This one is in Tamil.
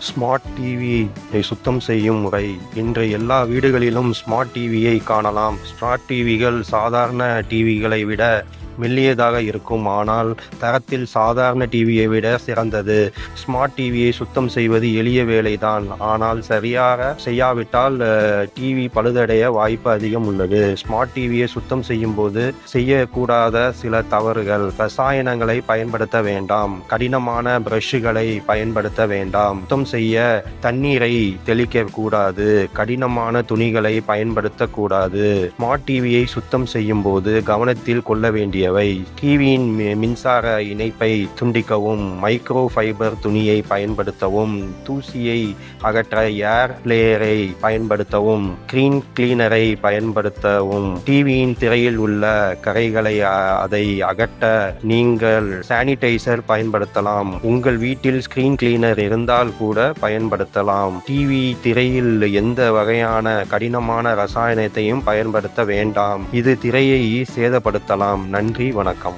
ஸ்மார்ட் டிவியை சுத்தம் செய்யும் முறை. இன்று எல்லா வீடுகளிலும் ஸ்மார்ட் டிவியை காணலாம். ஸ்மார்ட் டிவிகள் சாதாரண டிவிகளை விட மெல்லியதாக இருக்கும், ஆனால் தரத்தில் சாதாரண டிவியை விட சிறந்தது. ஸ்மார்ட் டிவியை சுத்தம் செய்வது எளிய வேலைதான், ஆனால் சரியாக செய்யாவிட்டால் டிவி பழுதடைய வாய்ப்பு அதிகம் உள்ளது. ஸ்மார்ட் டிவியை சுத்தம் செய்யும் போது செய்யக்கூடாத சில தவறுகள்: ரசாயனங்களை பயன்படுத்த வேண்டாம், கடினமான பிரஷ்களை பயன்படுத்த வேண்டாம், சுத்தம் செய்ய தண்ணீரை தெளிக்க கூடாது, கடினமான துணிகளை பயன்படுத்தக்கூடாது. ஸ்மார்ட் டிவியை சுத்தம் செய்யும் போது கவனத்தில் கொள்ள வேண்டிய டிவியின் மின்சார இணைப்பை துண்டிக்கவும், மைக்ரோ ஃபைபர் துணியை பயன்படுத்தவும், தூசியை அகற்ற ஏர் பிளேயரை பயன்படுத்தவும், ஸ்கிரீன் கிளீனரை பயன்படுத்தவும், டிவியின் திரையில் உள்ள கரைகளை அதை அகற்ற நீங்கள் சானிடைசர் பயன்படுத்தலாம். உங்கள் வீட்டில் ஸ்கிரீன் கிளீனர் இருந்தால் கூட பயன்படுத்தலாம். டிவி திரையில் எந்த வகையான கடினமான ரசாயனத்தையும் பயன்படுத்த வேண்டாம், இது திரையை சேதப்படுத்தலாம். நன்றி, வணக்கம்.